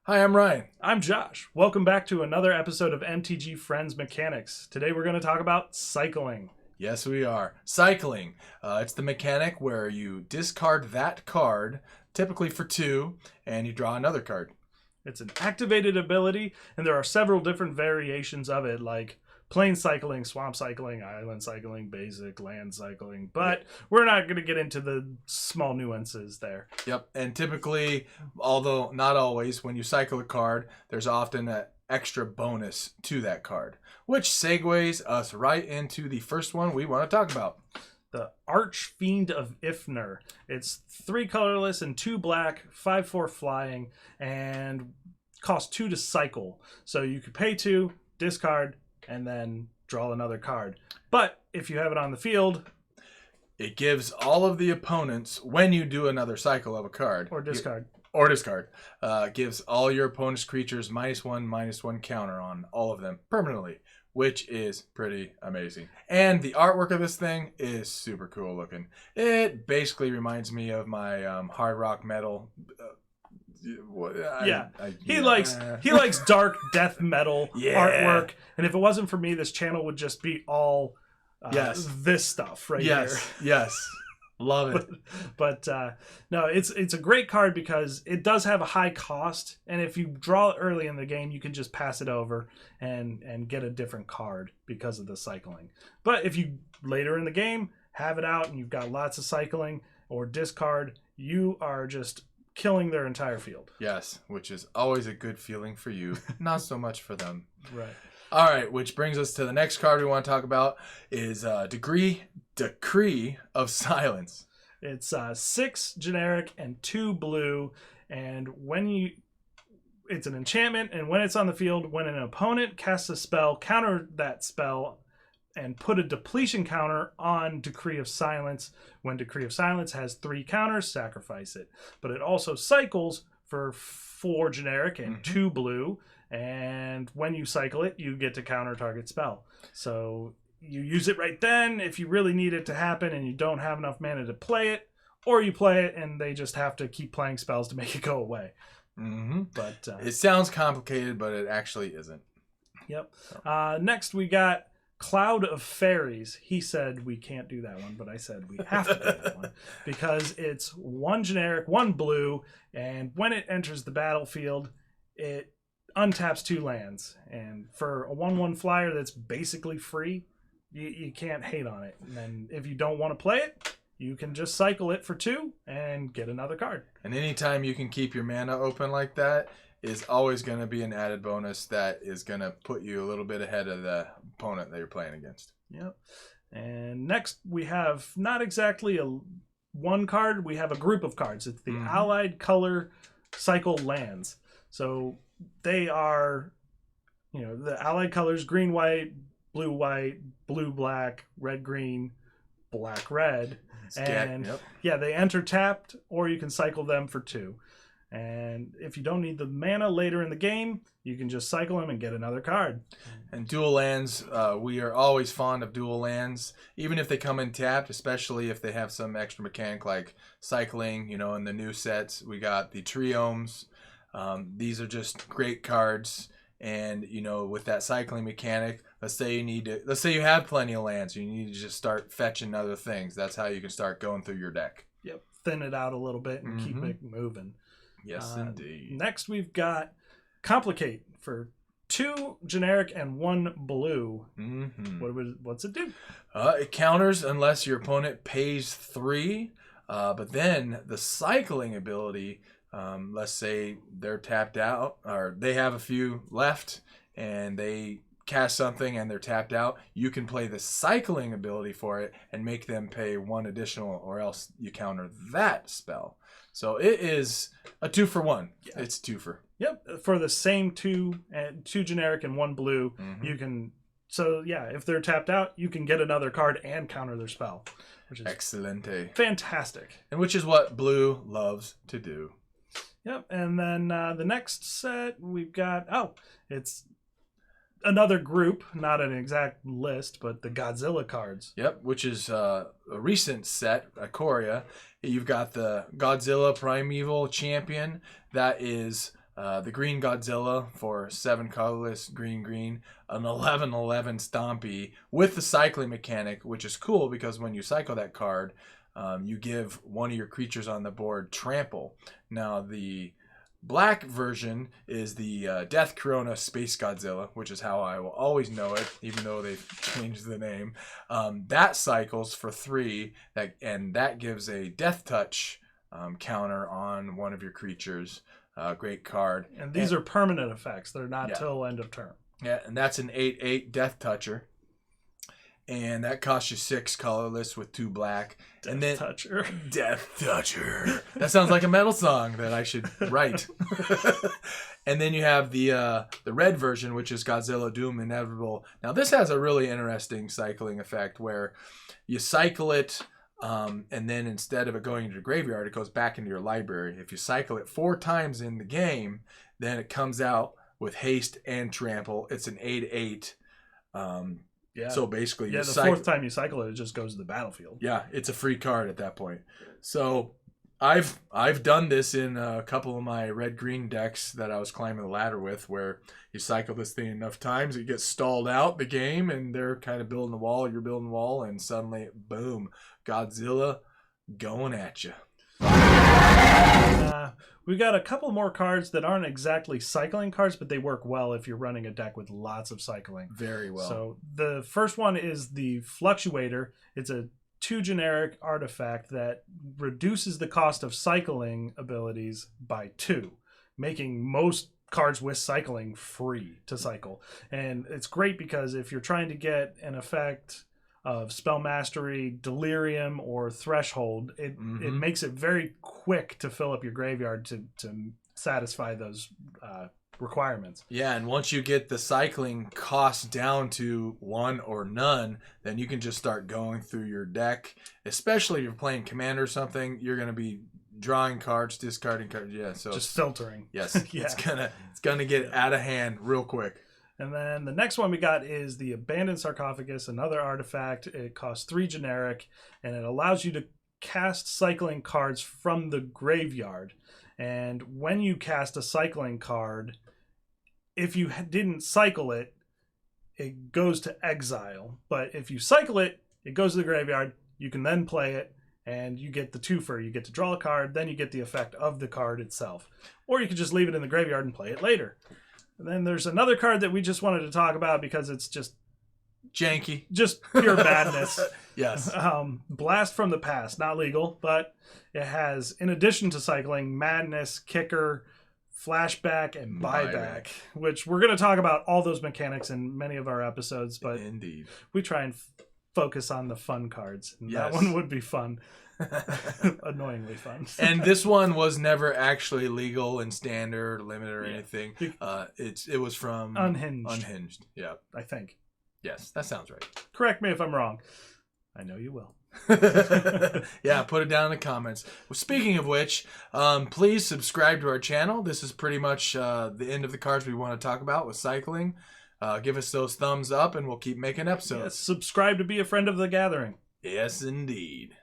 Hi, I'm Ryan. I'm Josh. Welcome back to another episode of MTG Friends Mechanics. Today we're going to talk about cycling. Yes, we are. Cycling. It's the mechanic where you discard that card, typically for 2, and you draw another card. It's an activated ability, and there are several different variations of it, like plain cycling, swamp cycling, island cycling, basic, land cycling. But we're not going to get into the small nuances there. Yep, and typically, although not always, when you cycle a card, there's often an extra bonus to that card, which segues us right into the first one we want to talk about. The Archfiend of Ifnir. It's 3 colorless and 2 black, 5/4 flying, and costs 2 to cycle. So you could pay 2, discard, and then draw another card. But if you have it on the field, it gives all of the opponents, when you do another cycle of a card, or discard, gives all your opponent's creatures -1/-1 counter on all of them permanently, which is pretty amazing. And the artwork of this thing is super cool looking. It basically reminds me of my hard rock metal. He likes dark death metal artwork, and if it wasn't for me, this channel would just be all this stuff right here. Yes. Love it. But no, it's a great card because it does have a high cost, and if you draw it early in the game, you can just pass it over and get a different card because of the cycling. But if you later in the game have it out and you've got lots of cycling or discard, you are just killing their entire field. Yes, which is always a good feeling for you, not so much for them. Right. All right, which brings us to the next card we want to talk about is Decree of Silence. It's 6 generic and 2 blue, and it's an enchantment, and when it's on the field, when an opponent casts a spell, counter that spell and put a depletion counter on Decree of Silence. When Decree of Silence has 3 counters, sacrifice it. But it also cycles for 4 generic and 2 blue, and when you cycle it, you get to counter target spell. So you use it right then if you really need it to happen and you don't have enough mana to play it, or you play it and they just have to keep playing spells to make it go away. But it sounds complicated, but it actually isn't. Yep. Next we got Cloud of Fairies. He said we can't do that one, but I said we have to do that one because it's 1 generic, 1 blue, and when it enters the battlefield, it untaps 2 lands. And for a 1/1 flyer that's basically free, you can't hate on it. And then if you don't want to play it, you can just cycle it for 2 and get another card. And anytime you can keep your mana open like that is always going to be an added bonus that is going to put you a little bit ahead of the opponent that you're playing against. Yep. And next we have not exactly one card, we have a group of cards. It's the Allied Color Cycle Lands. So they are, the Allied colors: green, white, blue, black, red, green, black, red. And they enter tapped, or you can cycle them for 2. And if you don't need the mana later in the game, you can just cycle them and get another card. And dual lands, we are always fond of dual lands, even if they come in tapped, especially if they have some extra mechanic like cycling. In the new sets, we got the triomes. These are just great cards. And, with that cycling mechanic, let's say you have plenty of lands, you need to just start fetching other things. That's how you can start going through your deck. Yep. Thin it out a little bit and keep it moving. Yes, indeed. Next, we've got Complicate for 2 generic and 1 blue. What's it do? It counters unless your opponent pays 3. But then the cycling ability, let's say they're tapped out or they have a few left and they cast something and they're tapped out, you can play the cycling ability for it and make them pay 1 additional, or else you counter that spell. So it is a 2-for-1. Yeah. It's 2-for. Yep. For the same 2 generic and 1 blue, you can. So yeah, if they're tapped out, you can get another card and counter their spell, which is excelente, fantastic, and which is what blue loves to do. Yep. And then the next set we've got. It's another group, not an exact list, but the Godzilla cards. Yep, which is a recent set, Ikoria. You've got the Godzilla Primeval Champion that is the green Godzilla for 7 colorless green, an 11/11 Stompy with the cycling mechanic, which is cool because when you cycle that card, you give one of your creatures on the board trample. Now the black version is the Death Corona Space Godzilla, which is how I will always know it, even though they've changed the name. That cycles for 3, and that gives a Death Touch counter on one of your creatures. Great card. And these are permanent effects. They're not till end of turn. Yeah, and that's an 8/8 Death Toucher. And that costs you 6 colorless with 2 black. Death Toucher. Death Toucher. That sounds like a metal song that I should write. And then you have the red version, which is Godzilla Doom Inevitable. Now this has a really interesting cycling effect where you cycle it, and then instead of it going into the graveyard, it goes back into your library. If you cycle it 4 times in the game, then it comes out with haste and trample. It's an 8/8. Yeah. So basically, the 4th time you cycle it, it just goes to the battlefield. Yeah, it's a free card at that point. So I've done this in a couple of my red-green decks that I was climbing the ladder with, where you cycle this thing enough times, it gets stalled out the game, and they're kind of building the wall, you're building the wall, and suddenly, boom, Godzilla going at you. We've got a couple more cards that aren't exactly cycling cards, but they work well if you're running a deck with lots of cycling. Very well. So the first one is the Fluctuator. It's a 2 generic artifact that reduces the cost of cycling abilities by 2, making most cards with cycling free to cycle. And it's great because if you're trying to get an effect of Spell Mastery, Delirium, or Threshold, it makes it very quick to fill up your graveyard to satisfy those requirements. Yeah, and once you get the cycling cost down to 1 or none, then you can just start going through your deck. Especially if you're playing Commander or something, you're going to be drawing cards, discarding cards. Yeah, so just filtering. Yes, it's gonna get out of hand real quick. And then the next one we got is the Abandoned Sarcophagus, another artifact. It costs 3 generic, and it allows you to cast cycling cards from the graveyard. And when you cast a cycling card, if you didn't cycle it, it goes to exile. But if you cycle it, it goes to the graveyard. You can then play it, and you get the twofer. You get to draw a card, then you get the effect of the card itself. Or you can just leave it in the graveyard and play it later. And then there's another card that we just wanted to talk about because it's just janky, just pure madness. Yes. Blast from the Past, not legal, but it has, in addition to cycling, madness, kicker, flashback, and buyback, which we're going to talk about all those mechanics in many of our episodes. But indeed, we try and focus on the fun cards. And that one would be fun. Annoyingly fun. And this one was never actually legal in standard, limited, or anything. It was from Unhinged. Yeah, I think. Yes, that sounds right. Correct me if I'm wrong. I know you will. Yeah, put it down in the comments. Well, speaking of which, please subscribe to our channel. This is pretty much the end of the cards we want to talk about with cycling. Give us those thumbs up, and we'll keep making episodes. Yes, subscribe to be a friend of the gathering. Yes, indeed.